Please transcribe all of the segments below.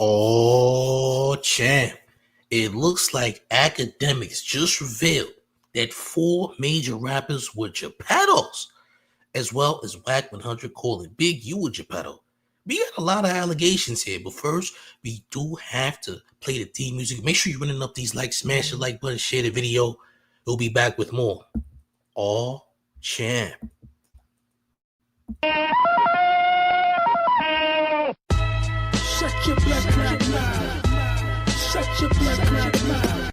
Oh, champ. It looks like Akademiks just revealed that 4 major rappers were Geppettos, as well as Wack 100 calling Big U a Geppetto. We got a lot of allegations here, but first, we do have to play the theme music. Make sure you're running up these likes, smash the like button, share the video. We'll be back with more. Oh, champ. Shut your blood clot mouth. Shut your blood clot mouth.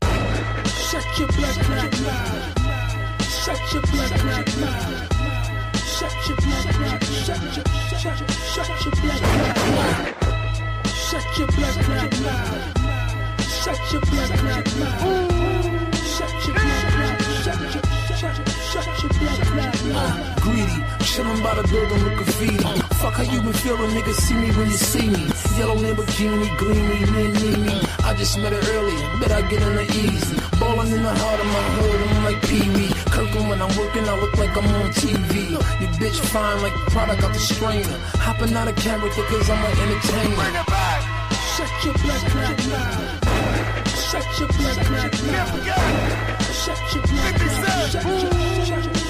Shut your blood clot mouth. Shut your blood clot mouth. Shut your blood clot. Shut your blood clot mouth. Shut your blood clot mouth. Shut your blood clot mouth. Shut your blood clot. Shut your blood clot mouth. Greedy, chillin' by the building with graffiti. Fuck how you been feeling, niggas see me when you see me. Yellow Lamborghini, gleamy, me. I just met her earlier, bet I get in the easy. Ballin' in the heart of my hood, I'm like Pee-wee. Kirkland when I'm working, I look like I'm on TV. Your bitch fine like product out the strainer. Hopping out of character cause I'm an entertainer. Bring it back. Shut your blood clot mouth. Shut your blood clot mouth. Shut your blood clot.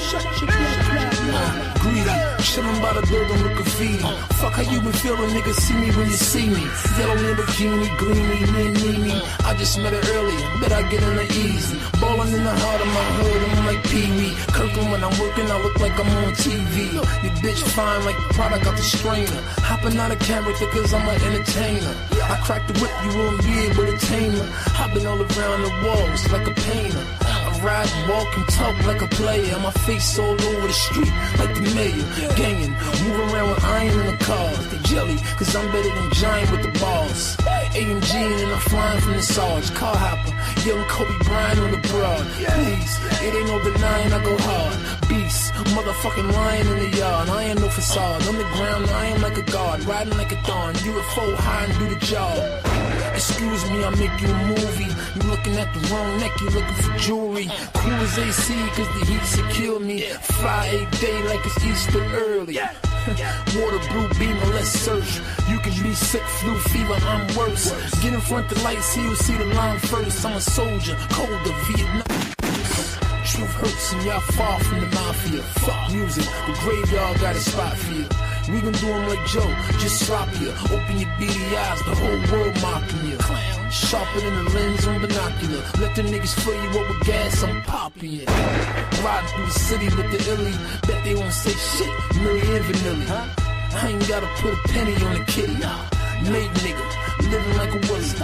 Shut your blood clot mouth. Greedy, chillin' by the building with graffiti. Fuck how you been feeling, niggas see me when you see me. Yellow Lamborghini, gleamy, me. I just met her earlier, bet I get in the easy. Ballin' in the heart of my hood, I'm like Pee-wee. Kirkland when I'm working, I look like I'm on TV. Your bitch fine like product out the strainer. Hopping out of character cause I'm an entertainer. I crack the whip, you won't be able to tame her. I've been all around the walls like a painter. I ride, walk, and talk like a player. My face all over the street like the mayor. Gangin', move around with iron in the cars. They jelly, cause I'm better than Giant with the balls. AMG and I'm flying from the Sarge. Car hopper, young Kobe Bryant on the broad. Please, it ain't no denying I go hard. Beast, motherfucking lion in the yard. I ain't no facade. On the ground, I am like a guard. Riding like a thorn. UFO high and do the job. Excuse me, I make you a movie. You looking at the wrong neck, you looking for jewelry. Cool as AC, cause the heat secure me. Fly a day like it's Easter early. Water, blue beam, or let's search. You can be sick, flu, fever, I'm worse. Get in front the lights, you'll see the line first. I'm a soldier, colder, Vietnam. Truth hurts and y'all far from the mafia. Fuck music, the graveyard got a spot for you. We gon' do 'em like Joe, just slop you. Open your beady eyes, the whole world mocking you. Sharper than the lens on binocular. Let the niggas fill you up with gas, I'm popping it. Riding through the city with the illy. Bet they won't say shit, Millie and Vanilli. I ain't gotta put a penny on the kitty. Made nigga, living like a willy.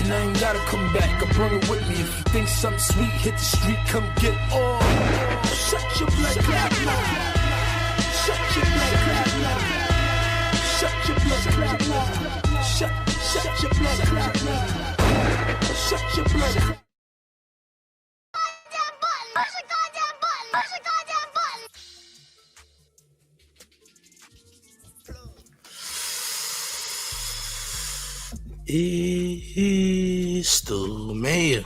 And I ain't gotta come back, I bring it with me. If you think something sweet, hit the street, come get all. Shut your blood clot mouth. Shut your blood clot mouth. Shut your blood clot mouth. Shut your blood clot mouth. Shut your blood clot. Push a goddamn button. Push a goddamn button. It's the mayor.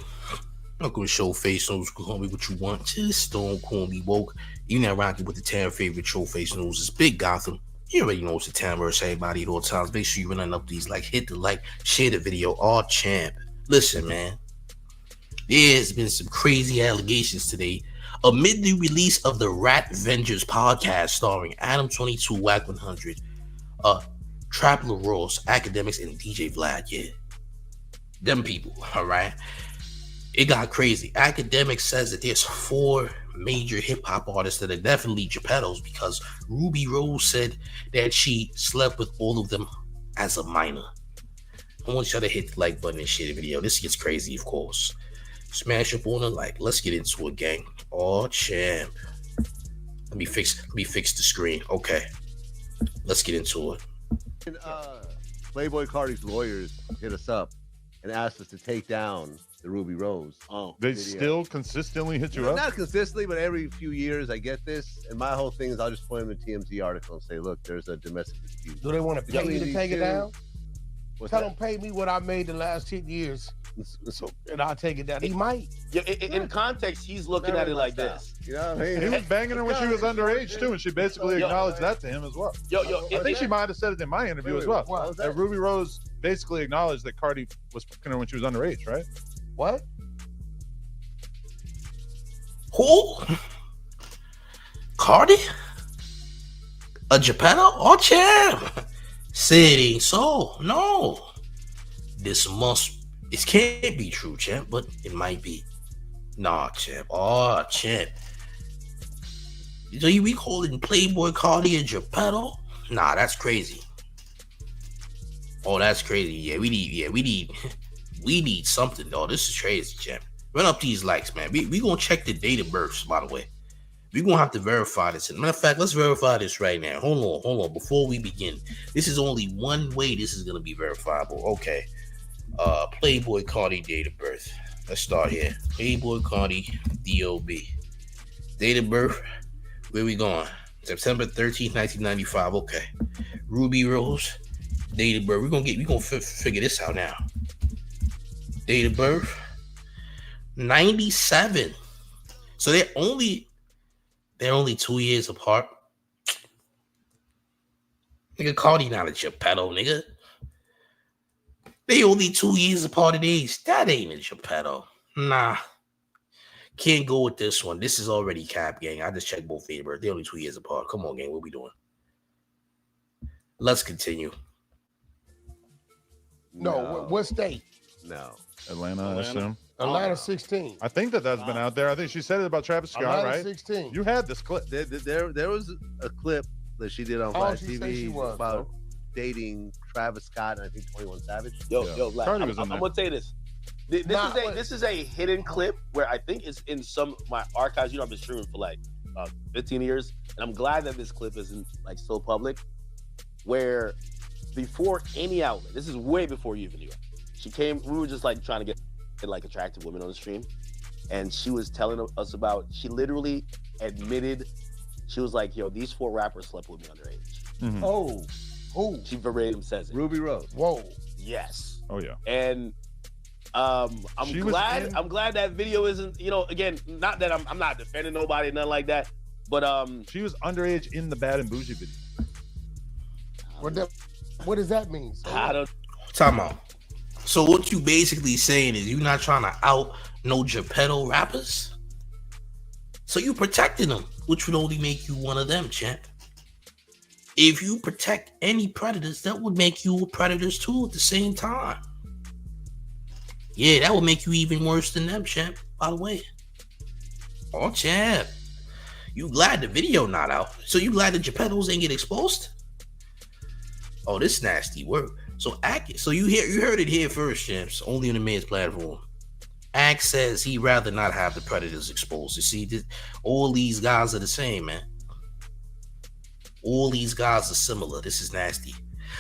Not gonna Showface news, call me what you want. Just don't call me woke. You not rocking with the town favorite Showface news. It's Big Gotham. You already know it's the town versus everybody at all times. Make sure you running up these like, hit the like, share the video, all champ. Listen, man. There's been some crazy allegations today amid the release of the Rat Vengers podcast starring Adam 22, Wack 100, Trapper Rose, Akademiks, and DJ Vlad. Yeah, them people. All right, it got crazy. Akademiks says that there's 4 major hip-hop artists that are definitely Geppettos because Rubi Rose said that she slept with all of them as a minor. I want y'all to hit the like button and share the video. This gets crazy, of course. Smash up on the like. Let's get into it, gang. Oh, champ. Let me fix the screen. Okay. Let's get into it. Playboy Cardi's lawyers hit us up and asked us to take down the Rubi Rose. They video. still consistently hit you up? Not consistently, but every few years I get this. And my whole thing is I'll just point them a TMZ article and say, look, there's a domestic dispute. Do they want to pay you to take it down? What's Tell that? them pay me what I made the last 10 years. So, And I'll take it down. He might. Yeah, in context, he's looking at it like this. you know what I mean? He was banging her when she was underage too, and she basically acknowledged that to him as well. I think she might have said it in my interview as well. That Rubi Rose basically acknowledged that Cardi was fucking her when she was underage, right? What? Who? Cardi? A Geppetto? Oh, champ. Say so. No. It can't be true, champ, but it might be. Nah, champ. Oh, champ. So you calling Playboy Cardi a Geppetto? Nah, that's crazy. Oh, that's crazy. Yeah, we need something, though. This is crazy, champ. Run up these likes, man. We gonna check the date of births, by the way. We gonna have to verify this. Matter of fact, let's verify this right now. Hold on. Before we begin, this is only one way this is gonna be verifiable. Okay. Playboy Cardi date of birth. Let's start here. Playboy Cardi D.O.B. Date of birth. Where we going? September 13th, 1995. Okay. Rubi Rose. Date of birth. We're gonna figure this out now. Date of birth. 97. So they're only 2 years apart. Nigga, Cardi not a Geppetto, nigga. They only 2 years apart in age. That ain't a Geppetto. Nah. Can't go with this one. This is already cap, gang. I just checked both date of birth. They're only 2 years apart. Come on, gang. What we doing? Let's continue. No. What state? No. Atlanta, I assume. Atlanta 16. I think that's been out there. I think she said it about Travis Scott, Atlanta right? 16. You had this clip. There was a clip that she did on VLADTV about dating Travis Scott and I think 21 Savage. Yo, I'm gonna say this. This is a hidden clip where I think it's in some of my archives. You know, I've been streaming for like 15 years, and I'm glad that this clip isn't like so public. Where before any outlet, this is way before you even knew it. She came. We were just like trying to get like attractive women on the stream, and she was telling us about. She literally admitted, she was like, "Yo, these 4 rappers slept with me underage." Mm-hmm. Oh, who? She verbatim says it. Rubi Rose. Whoa. Yes. Oh yeah. And I'm glad that video isn't. You know, again, not that I'm not defending nobody, nothing like that. But she was underage in the Bad and Bougie video. What does that mean? I don't. Time out. So what you basically saying is you not trying to out no Geppetto rappers? So you protecting them, which would only make you one of them, champ. If you protect any predators, that would make you predators too at the same time. Yeah, that would make you even worse than them, champ, by the way. Oh, champ. You glad the video not out? So you glad the Geppettos ain't get exposed? Oh, this nasty work. So you heard it here first, champs. Only on the man's platform. Ack says he'd rather not have the predators exposed. You see, all these guys are the same, man. All these guys are similar. This is nasty.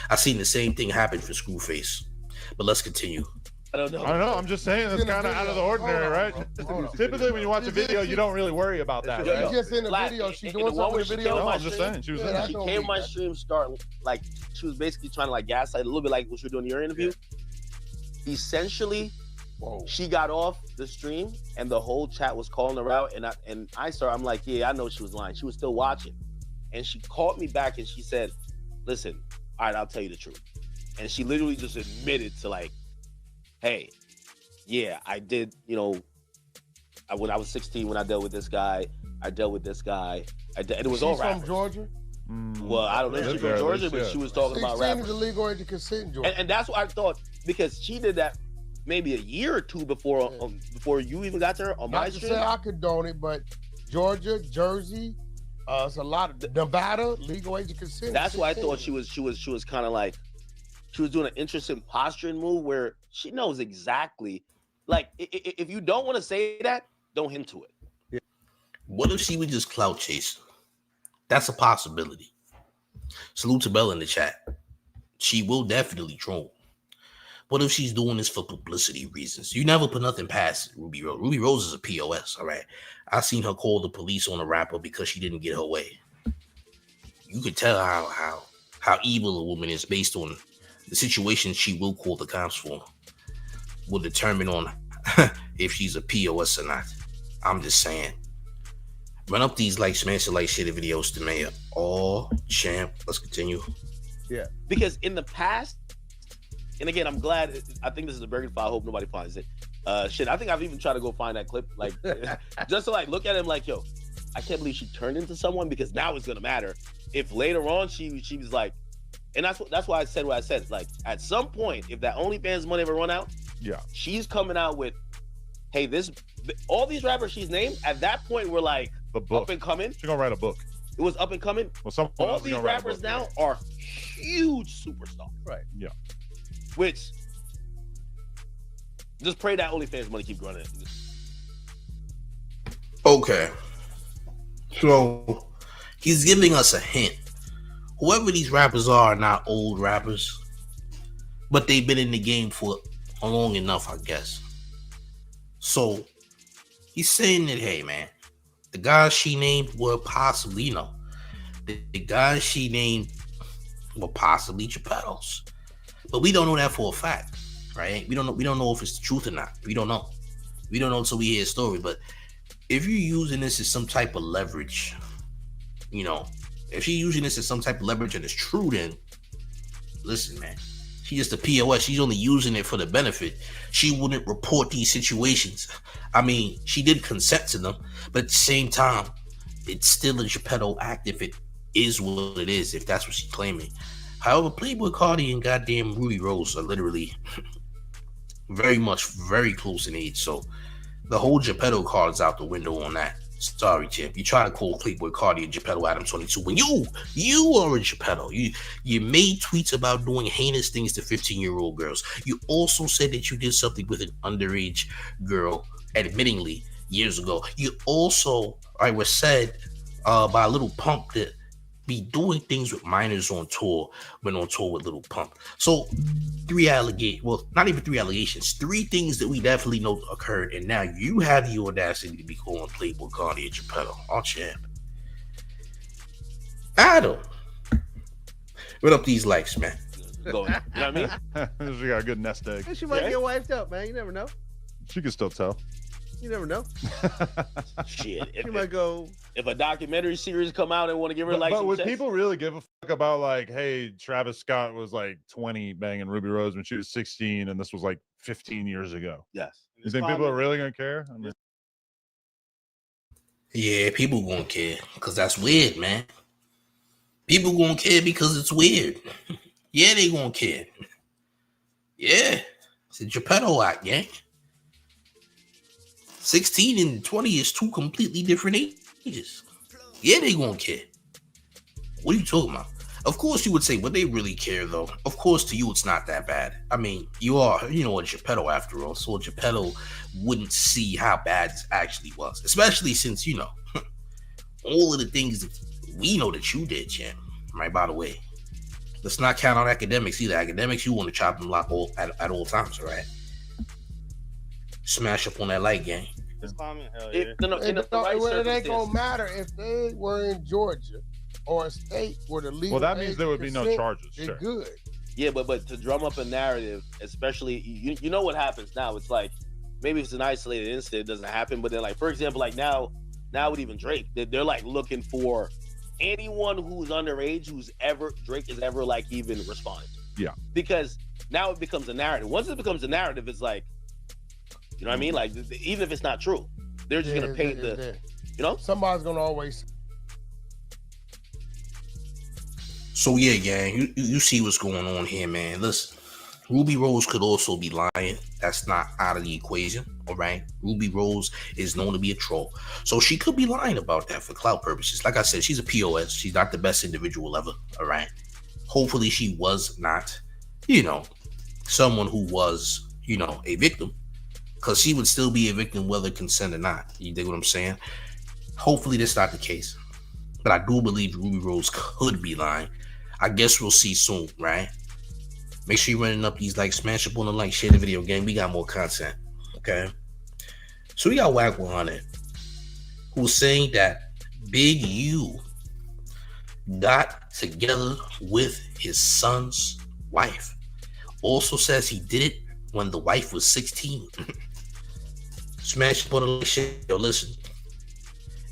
I seen the same thing happen for Screwface. But let's continue. I don't know. I'm just saying that's kind of out of the ordinary, right? Typically, when you watch a video, you don't really worry about that. Right? Just in the video, she's doing something in the video. No, I'm just saying. She came on my stream, like she was basically trying to like gaslight a little bit, like what you were doing in your interview. Yeah. Essentially, she got off the stream, and the whole chat was calling her out, and I'm like, yeah, I know she was lying. She was still watching, and she called me back, and she said, "Listen, all right, I'll tell you the truth," and she literally just admitted to like, hey, yeah, I did, you know, when I was 16, when I dealt with this guy, and it was all rappers. From Georgia? Well, I don't know if she's from Georgia, but she was talking about rappers. 16 is the legal age to consent in Georgia. And that's what I thought, because she did that maybe a year or two before you even got to her on my stream. Not to say I condone it, but Georgia, Jersey, it's a lot of Nevada, legal age to consent. That's why I thought she was kind of like, she was doing an interesting posturing move where she knows exactly, like, if you don't want to say that, don't hint to it. Yeah. What if she was just clout chasing? That's a possibility. Salute to Bella in the chat. She will definitely troll. What if she's doing this for publicity reasons? You never put nothing past Rubi Rose. Rubi Rose is a POS, all right? I seen her call the police on a rapper because she didn't get her way. You could tell how evil a woman is based on the situation she will call the cops for. will determine on if she's a POS or not. I'm just saying. Run up these like smash like shit videos to Mayor. Oh, champ. Let's continue. Yeah. Because in the past, and again, I'm glad. I think this is a very good file. I hope nobody finds it. Shit, I think I've even tried to go find that clip, like, just to like look at him, like, yo, I can't believe she turned into someone, because now it's gonna matter if later on she was like, and that's why I said what I said. Like, at some point, if that OnlyFans money ever run out, yeah, she's coming out with, hey, all these rappers she's named at that point were like the book. Up and coming. She's gonna write a book. It was up and coming. Well, all these rappers now are huge superstars. Right. Yeah. Which, just pray that OnlyFans money keep growing. Okay. So he's giving us a hint. Whoever these rappers are not old rappers, but they've been in the game for long enough, I guess. So he's saying that, hey, man, the guys she named were possibly, you know, the guys she named were possibly Geppettos. But we don't know that for a fact, right? We don't know if it's the truth or not. We don't know. We don't know until we hear a story. But if you're using this as some type of leverage, you know, if she's using this as some type of leverage and it's true, then listen, man, she's just a POS. She's only using it for the benefit. She wouldn't report these situations. I mean, she did consent to them, but at the same time, it's still a Geppetto act if it is what it is, if that's what she's claiming. However, Playboi Carti and goddamn Rubi Rose are literally very close in age. So the whole Geppetto card is out the window on that. Sorry, champ. You try to call Playboi Carti and Geppetto Adam 22 when you are a Geppetto. You made tweets about doing heinous things to 15-year-old girls. You also said that you did something with an underage girl, admittingly, years ago. You also, I was said by a little punk that be doing things with minors on tour, when on tour with Little Pump. So not even 3 allegations, 3 things that we definitely know occurred, and now you have the audacity to be calling Playboi Carti and Geppetto. Oh, champ. Adam, what up these likes, man? Going, you know what I mean? She got a good nest egg. She might get wiped up, man. You never know. She can still tell. You never know. Shit. She might go. If a documentary series come out and want to give her like, but some would sex, people really give a fuck about like, hey, Travis Scott was like 20 banging Rubi Rose when she was 16, and this was like 15 years ago? Yes. You think people are really gonna care? I mean, yeah, people gonna care because that's weird, man. People gonna care because it's weird. Yeah, they gonna care. Yeah, it's a Geppetto act, yeah. 16 and 20 is 2 completely different ages. Yeah, they gonna care. What are you talking about? Of course you would say, would they really care though? Of course to you it's not that bad. I mean, you are, a Geppetto after all. So a Geppetto wouldn't see how bad this actually was. Especially since, all of the things that we know that you did, champ. Right, by the way. Let's not count on Akademiks either. Akademiks, you want to chop them lock at all times, right? Smash up on that light gang. It ain't gonna matter if they were in Georgia or a state where the legal. Well, that means there would be no charges. They're good. Yeah, but to drum up a narrative, especially you know what happens now. It's like maybe if it's an isolated incident, it doesn't happen. But then, like for example, like now with even Drake, they're like looking for anyone who's underage Drake is ever like even responded to. Yeah. Because now it becomes a narrative. Once it becomes a narrative, it's like, you know what I mean? Like, even if it's not true, they're just going to paint somebody's going to always. So, yeah, gang, you see what's going on here, man. Listen, Rubi Rose could also be lying. That's not out of the equation, all right? Rubi Rose is known to be a troll. So she could be lying about that for clout purposes. Like I said, she's a POS. She's not the best individual ever, all right? Hopefully she was not, someone who was, a victim. Because she would still be a victim whether consent or not. You dig what I'm saying? Hopefully that's not the case. But I do believe Rubi Rose could be lying. I guess we'll see soon, right? Make sure you're running up these likes, smash up on the like, share the video, gang. We got more content, okay? So we got Wack 100, who's saying that Big U got together with his son's wife. Also says he did it when the wife was 16. Smash up on the shit. Yo, listen.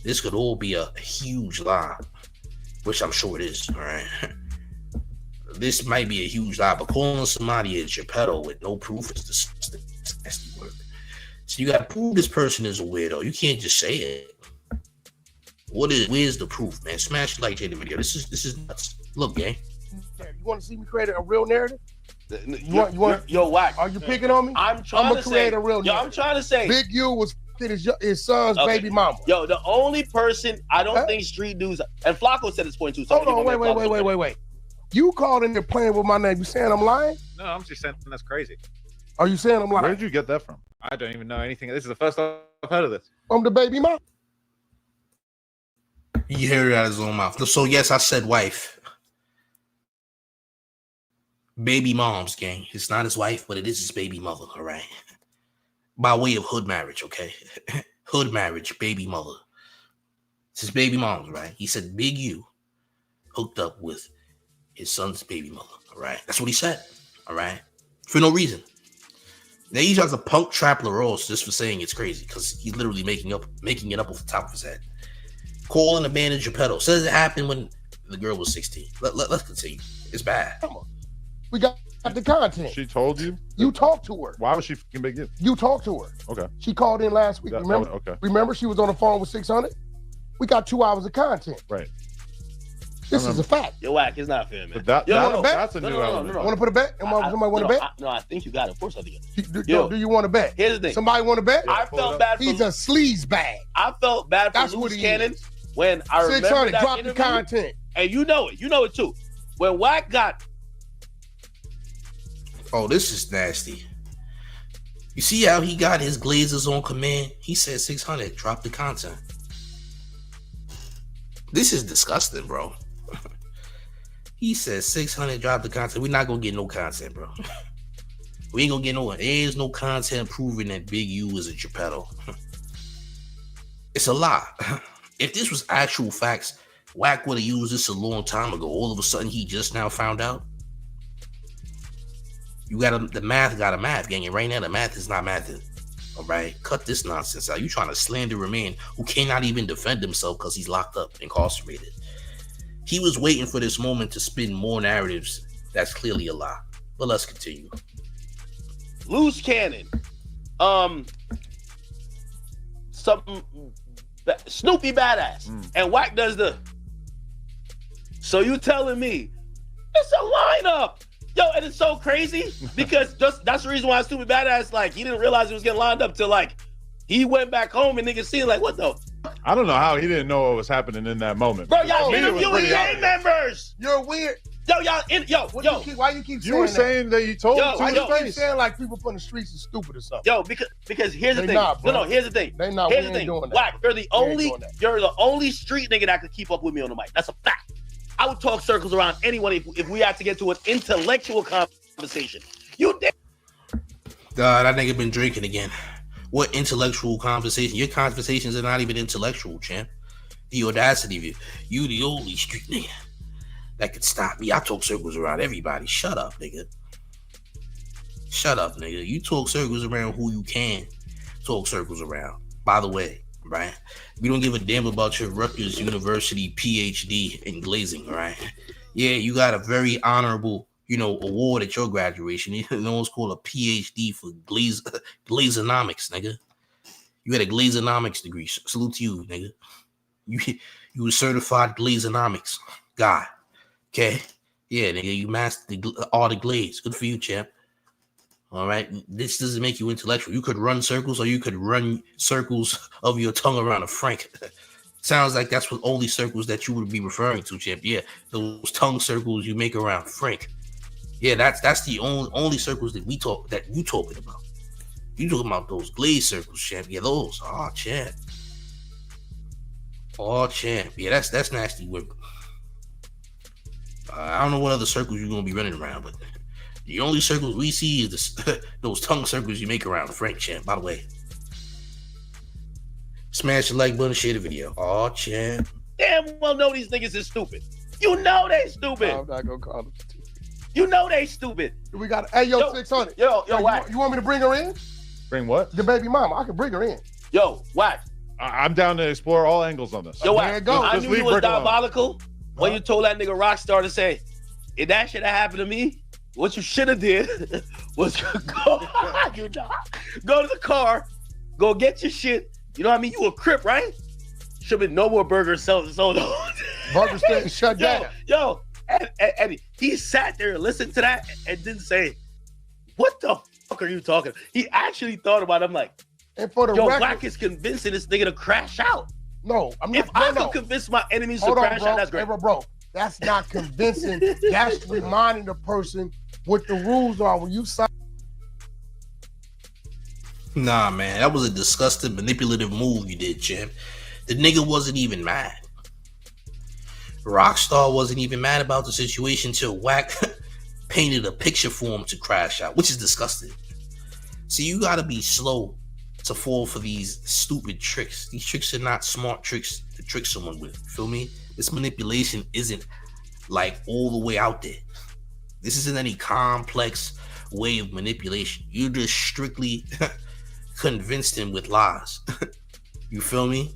This could all be a huge lie, which I'm sure it is, all right? This might be a huge lie, but calling somebody a Geppetto with no proof is disgusting. It's nasty work. So you gotta prove this person is a weirdo. You can't just say it. Where's the proof, man? Smash the like the video. This is nuts. Look, gang. You want to see me create a real narrative? You want? Yo, Wack. Are you picking on me? I'm trying to create a real narrative. Yo, I'm trying to say. Big U was his son's baby mama. Yo, the only person I don't think street dudes, and Flakko said this point too. So hold on, wait. You called in there playing with my name. You saying I'm lying? No, I'm just saying that's crazy. Are you saying I'm lying? Where did you get that from? I don't even know anything. This is the first I've heard of this. I'm the baby mama. You heard it out of his own mouth. So yes, I said wife. Baby mom's gang. It's not his wife, but it is his baby mother, all right? By way of hood marriage, okay? Hood marriage, baby mother. It's his baby mom's, right? He said Big U hooked up with his son's baby mother, all right? That's what he said, all right? For no reason. Now he tries to punk trap LaRose just for saying it's crazy because he's literally making it up off the top of his head. Calling a man a Geppetto. Says it happened when the girl was 16. Let's continue. It's bad. Come on. We got the content. She told you? You talked to her. Why was she fucking Big U? You talked to her. Okay. She called in last week. Remember? Okay. Remember she was on the phone with 600? We got 2 hours of content. Right. This is a fact. Yo, Wack, it's not fair, man. But that's a new element. Want to put a bet? Somebody want to bet? No, I think you got it. Of course I think do you want to bet? Here's the thing. Somebody want to bet? I felt bad for He's a sleaze bag. I felt bad for Luce Cannon when I remember 600, that drop interview, the content. And you know it too. When Wack got... Oh, this is nasty. You see how he got his glazers on command? He said 600, drop the content. This is disgusting, bro. He said 600, drop the content. We're not gonna get no content, bro. We ain't gonna get no one. There's no content proving that Big U is a Geppetto. It's a lie. If this was actual facts, Wack would have used this a long time ago. All of a sudden, he just now found out. The math got a math, gang. And right now, the math is not mathing. All right? Cut this nonsense out. You trying to slander a man who cannot even defend himself because he's locked up, incarcerated. He was waiting for this moment to spin more narratives. That's clearly a lie. But let's continue. Luce Cannon. Something Snoopy badass. And Wack does the... So you telling me it's a lineup. Yo, and it's so crazy because that's the reason why Snoopy badass, like, he didn't realize he was getting lined up till, like, he went back home and niggas seen, like, what the... I don't know how he didn't know what was happening in that moment. Bro, y'all interviewing EA members. You're weird. Yo, y'all, why you keep saying you were saying that you told him why you keep saying like people from the streets are stupid or something? Yo, because here's the thing. No, here's the thing. They not. Here's the thing. Wack, you're the only street nigga that could keep up with me on the mic. That's a fact. I would talk circles around anyone if we had to get to an intellectual conversation. You did. That nigga been drinking again. What intellectual conversation? Your conversations are not even intellectual, champ. The audacity of you the only street nigga that could stop me. I talk circles around everybody. Shut up, nigga. Shut up, nigga. You talk circles around who you can talk circles around. By the way, right? We don't give a damn about your Rutgers University PhD in glazing, right? Yeah, you got a very honorable, award at your graduation. No one's called a PhD for glazonomics, nigga. You had a glazonomics degree. Salute to you, nigga. You a certified glazonomics guy. Okay? Yeah, nigga, you mastered the art of glaze. Good for you, champ. All right? This doesn't make you intellectual. You could run circles or you could run circles of your tongue around a frank. Sounds like that's what only circles that you would be referring to, champ. Yeah, those tongue circles you make around frank. Yeah, that's the only circles that you talking about. You talking about those glaze circles, champ. Yeah, those. Oh, champ. Oh, champ. Yeah, that's nasty work. I don't know what other circles you're gonna be running around, but the only circles we see is those tongue circles you make around Frank, champ. By the way, smash the like button, share the video. Oh, champ. Damn well know these niggas is stupid. You know they stupid. I'm not gonna call them stupid. You know they stupid. We got, hey, yo, 600. Yo, Wack. You want me to bring her in? Bring what? The baby mama. I can bring her in. Yo, Wack. I'm down to explore all angles on this. Yo, There Wack. it goes. I Just knew you leave was Bricc alone. diabolical when you told that nigga Rockstar to say, if that shit had happened to me, what you should have did was go to the car, go get your shit. You know what I mean? You a Crip, right? Should be no more burgers sold. Burger stand shut down. Yo, and he sat there and listened to that and didn't say, what the fuck are you talking? He actually thought about it. I'm like, And for the yo, record, Wack is convincing this nigga to crash out. no, I'm not. If I could convince my enemies to Hold on, crash bro. out, that's great. Hey, bro, that's not convincing. That's reminding the person what the rules are when you sign. Nah, man, that was a disgusting, manipulative move you did, champ. The nigga wasn't even mad. Rockstar wasn't even mad about the situation till Wack painted a picture for him to crash out, which is disgusting. See, you gotta be slow to fall for these stupid tricks. These tricks are not smart tricks to trick someone with. Feel me? This manipulation isn't like all the way out there. This isn't any complex way of manipulation. You just strictly convinced him with lies. You feel me?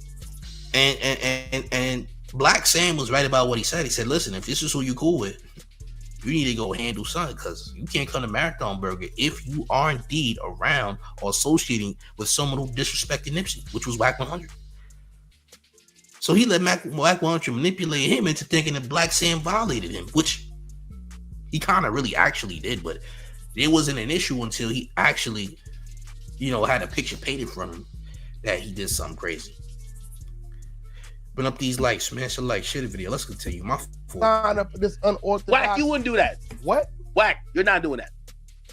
And Black Sam was right about what he said. He said, listen, if this is who you cool with, you need to go handle something, because you can't come to Marathon Burger if you are indeed around or associating with someone who disrespected Nipsey, which was Wack 100. So he let Wack 100 manipulate him into thinking that Black Sam violated him, which he kind of really actually did, but it wasn't an issue until he actually, had a picture painted from him that he did something crazy. Bring up these likes, smash a like, share the video. Let's continue. My fault. Sign up for this unorthodox. Wack, you wouldn't do that. What? Wack, you're not doing that.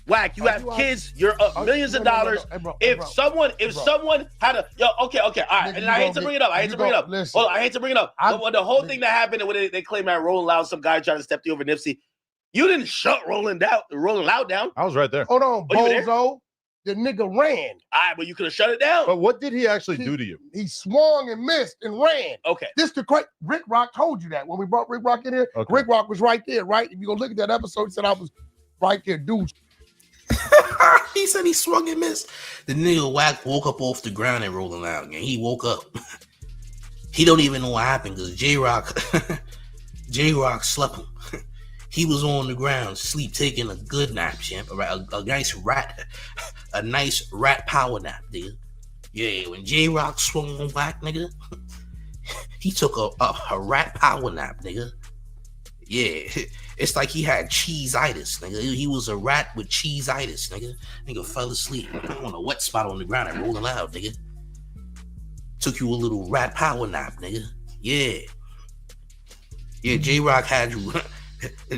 Wack, you have kids. You're up millions of dollars. Hey, bro, if someone had a okay, all right. And I hate to bring it up. Listen, Hold on, I hate to bring it up. The whole thing that happened when they claimed that Rolling Loud, some guy tried to step you over Nipsey. You didn't shut Rolling Loud down. I was right there. Hold on, bozo. The nigga ran. All right, but you could have shut it down. But what did he actually do to you? He swung and missed and ran. Okay. This the correct. Rick Rock told you that when we brought Rick Rock in here. Okay. Rick Rock was right there, right? If you go look at that episode, he said I was right there, dude. He said he swung and missed. The nigga Wack woke up off the ground and Rolling Loud again. He woke up. He don't even know what happened because J-Rock slept him. He was on the ground, sleep, taking a good nap, champ. A nice rat power nap, nigga. Yeah, when J-Rock swung on Wack, nigga, he took a rat power nap, nigga. Yeah, it's like he had cheese-itis, nigga. He was a rat with cheese-itis, nigga. Nigga fell asleep on a wet spot on the ground and Rolling Loud, nigga. Took you a little rat power nap, nigga. Yeah. Yeah, J-Rock had you.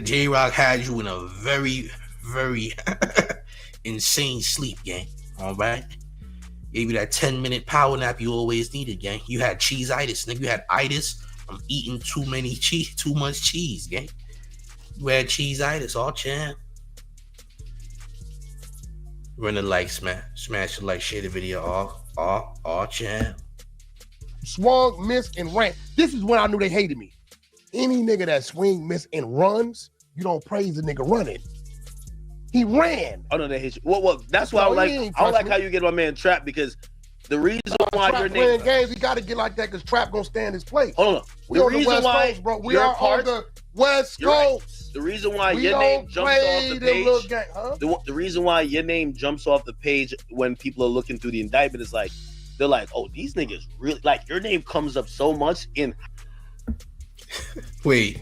J-Rock had you in a very, very insane sleep, gang. All right? Gave you that 10-minute power nap you always needed, gang. You had cheese-itis, nigga. You had itis from eating too much cheese, gang. You had cheese-itis, all champ. Run the like, smash the like, share the video, all champ. Swung, missed, and ran. This is when I knew they hated me. Any nigga that swing, miss, and runs, you don't praise the nigga running. He ran. Oh no, they hate you. Well, that's why I don't like how you get my man Trap, because the reason why your name games, he got to get like that because Trap gonna stand his place. Hold on. We on the West Coast, bro. We are on the West Coast. The reason why your name jumps off the page. The reason why your name jumps off the page when people are looking through the indictment is like, they're like, oh, these niggas really, like, your name comes up so much in. Wait,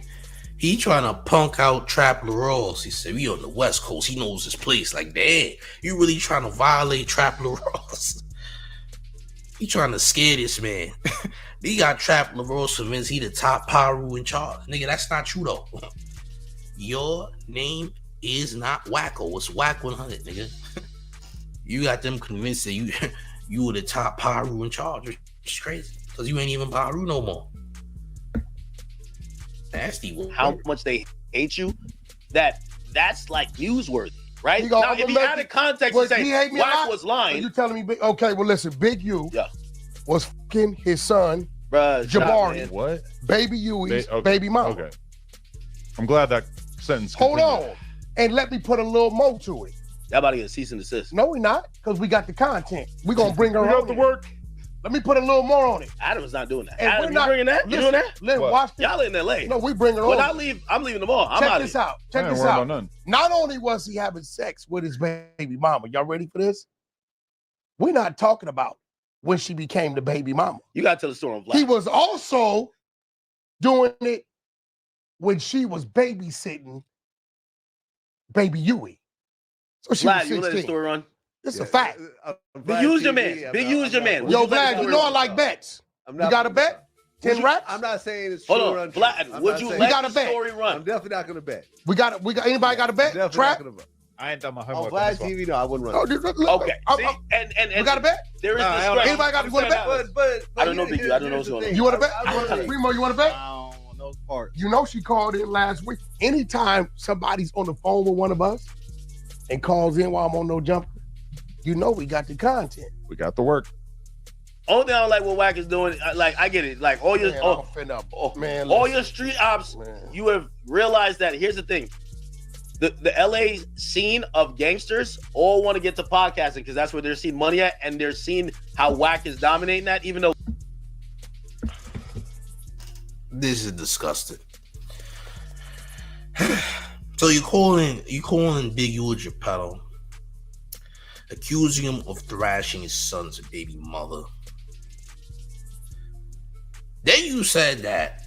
he trying to punk out Trap LaRose. He said, we on the West Coast. He knows his place. Like, damn, you really trying to violate Trap LaRose? He trying to scare this man. He got Trap LaRose convinced he the top Piru in charge. Nigga, that's not true, though. Your name is not Wacko. It's Wack 100, nigga. You got them convinced that you were the top Piru in charge, which is crazy. Because you ain't even Piru no more. Nasty word. How much they hate you, that's like newsworthy, right? He gonna, now, if he had a context to say Wack was lying. You telling me, okay, well, listen, Big U was fucking his son, bruh, Jabari. What? Baby Huey's baby mama. Okay. I'm glad that sentence Hold on. and let me put a little more to it. Y'all about to get a cease and desist. No, we not, because we got the content. We're gonna bring her We got on the here. work. Let me put a little more on it. Adam's not doing that. And Adam, we're you not- bringing that? You doing that? Listen, What? watch this. Y'all in LA. No, we bring her When on. I leave, I'm leaving tomorrow. I'm Check out this of out. Check I ain't this worried out. about nothing. Not only was he having sex with his baby mama, y'all ready for this? We're not talking about when she became the baby mama. You got to tell the story on He Vlad. was also doing it when she was babysitting baby Huey. So she Vlad, was you let the 16. story run. This is a fact. Big use your man. Big use your man. Yo, Would you let Vlad, the you story know I run? like bets. I'm You got a gonna bet? 10 racks? I'm not saying it's Hold true on, or untrue. Vlad, I'm would not you saying- let got a the bet. story I'm run? definitely not gonna bet. We got anybody got a bet? Definitely Trap? not gonna bet. I ain't done my On homework. on this one. VLADTV, no, I wouldn't run. Oh, it. dude, look, Okay. I'm- And we got a bet? There is No, I don't know. discretion. Anybody got- you want to bet? But I don't know, Big U. I don't know what's going on. You want to bet? I wanna- Remo, you want to bet? I don't want those parts. You know she called in last week. Anytime somebody's on the phone with one of us and calls in while I'm on no jumper, you know we got the content. We got the work. Only thing I don't like what Wack is doing, like I get it. Like all your Man, all, I'm finna up. all- Man, all listen. your street ops, Man. you have realized that here's the thing. The LA scene of gangsters all want to get to podcasting because that's where they're seeing money at, and they're seeing how Wack is dominating that, even though This is disgusting. So you calling Big U a Geppetto, accusing him of thrashing his son's baby mother. Then you said that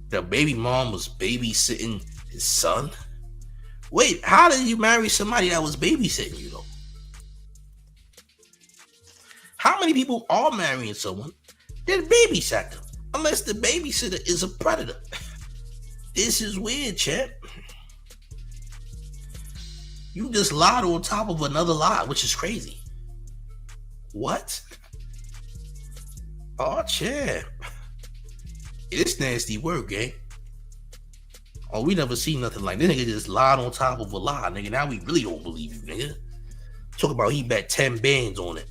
the baby mom was babysitting his son. Wait, how did you marry somebody that was babysitting you though? How many people are marrying someone that babysat them? Unless the babysitter is a predator. This is weird, champ. You just lied on top of another lie, which is crazy. What? Oh, champ. It's nasty work, gang. Oh, we never seen nothing like this. Nigga just lied on top of a lie, nigga. Now we really don't believe you, nigga. Talk about he bet 10 bands on it.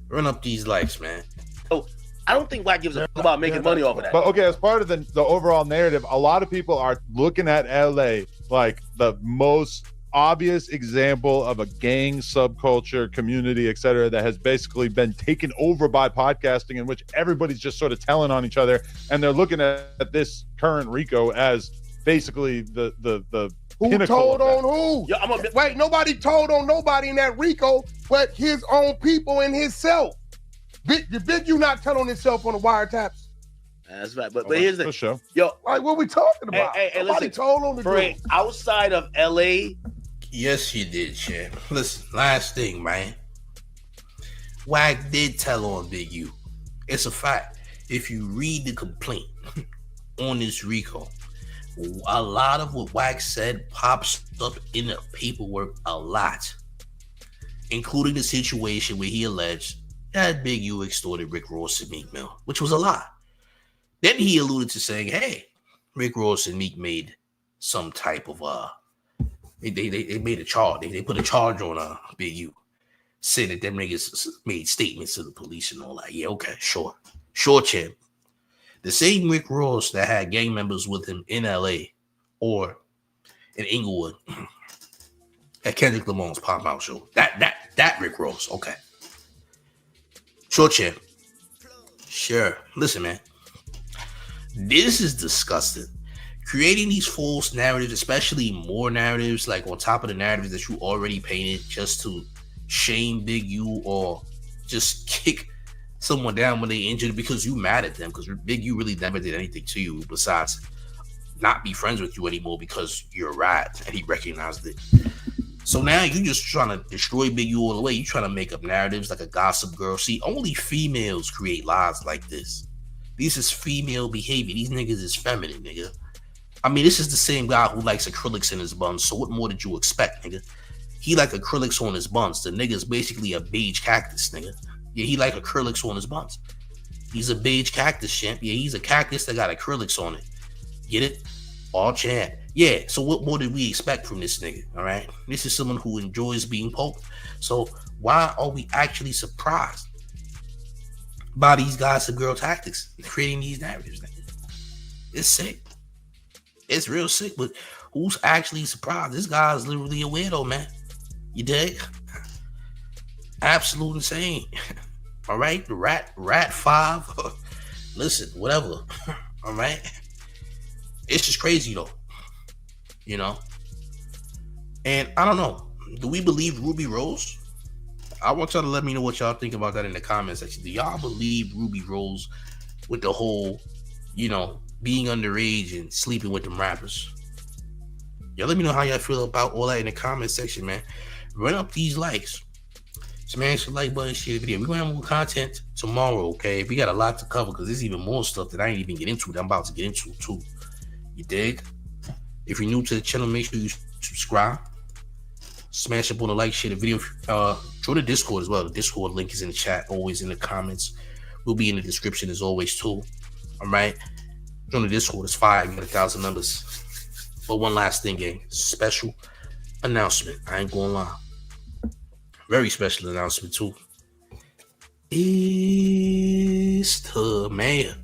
Run up these likes, man. I don't think Wack gives a fuck about making money off of that. But okay, as part of the overall narrative, a lot of people are looking at LA like the most obvious example of a gang subculture community, et cetera, that has basically been taken over by podcasting, in which everybody's just sort of telling on each other, and they're looking at this current Rico as basically the Who pinnacle told of that. on who? Yo, Wait, nobody told on nobody in that Rico but his own people and himself. Did Big U not tell on himself on the wiretaps? That's right. But here's the For sure. yo. Like, what we talking about? Hey, Nobody listen, told on the For dude. outside of LA, Yes, you did, champ. Listen, last thing, man. Wack did tell on Big U. It's a fact. If you read the complaint on this Rico, a lot of what Wack said pops up in the paperwork a lot, including the situation where he alleged that Big U extorted Rick Ross and Meek Mill, which was a lie. Then he alluded to saying, hey, Rick Ross and Meek made some type of they made a charge. They put a charge on Big U, saying that them niggas made statements to the police and all that. Yeah, okay, sure, champ. The same Rick Ross that had gang members with him in LA or in Inglewood at Kendrick Lamar's Pop Out show. That Rick Ross, okay. Sure, champ. Sure. Listen, man. This is disgusting. Creating these false narratives, especially more narratives, like on top of the narratives that you already painted, just to shame Big U or just kick someone down when they injured because you mad at them, because Big U really never did anything to you besides not be friends with you anymore because you're a rat, and he recognized it. So now you just trying to destroy Big U all the way. You trying to make up narratives like a gossip girl. See, only females create lies like this. This is female behavior. These niggas is feminine, nigga. I mean, this is the same guy who likes acrylics in his buns. So what more did you expect, nigga? He like acrylics on his buns. The nigga's basically a beige cactus, nigga. Yeah, he like acrylics on his buns. He's a beige cactus, champ. Yeah, he's a cactus that got acrylics on it. Get it? All champ. Yeah, so what more did we expect from this nigga, all right? This is someone who enjoys being poked. So why are we actually surprised by these gossip girl tactics, creating these narratives, nigga? It's sick. It's real sick, but Who's actually surprised? This guy's literally a weirdo, man. You dig? Absolute insane. All right, rat 5. Listen, whatever. All right. It's just crazy though. You know. And I don't know. Do we believe Rubi Rose? I want y'all to let me know what y'all think about that in the comments section. Do y'all believe Rubi Rose with the whole, you know, being underage and sleeping with them rappers? Y'all let me know how y'all feel about all that in the comment section, man. Run up these likes. Smash the like button, share the video. We're going to have more content tomorrow, okay? We got a lot to cover because there's even more stuff that I ain't even get into that I'm about to get into, too. You dig? If you're new to the channel, make sure you subscribe. Smash up on the like, share the video. Join the Discord as well. The Discord link is in the chat, always in the comments. Will be in the description as always, too. All right? Join the Discord. It's fire. You got 1,000 members. But one last thing, gang. Special announcement. I ain't gonna lie. Very special announcement too. It's the mayor.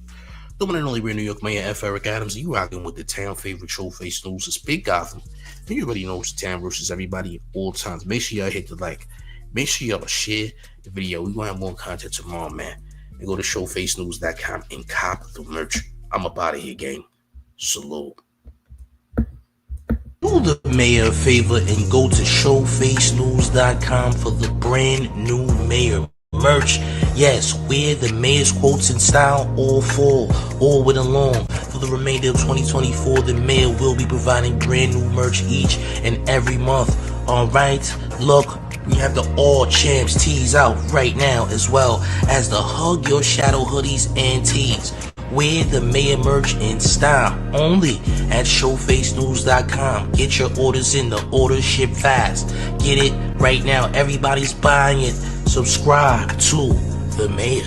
The one and only real New York Mayor F. Eric Adams. You rocking with the town favorite Showface News. It's Big Gotham. And you already know it's town versus everybody at all times. Make sure y'all hit the like. Make sure y'all share the video. We're gonna have more content tomorrow, man. And go to showfacenews.com and cop the merch. I'm up out of here, gang. Salute. Do the mayor a favor and go to showfacenews.com for the brand new mayor merch. Yes, wear the mayor's quotes in style all fall, all winter long. For the remainder of 2024, the mayor will be providing brand new merch each and every month. All right, look, we have the All Champs tees out right now, as well as the Hug Your Shadow hoodies and tees. Wear the mayor merch in style only at showfacenews.com. Get your orders in. The orders ship fast. Get it right now. Everybody's buying it. Subscribe to the mayor.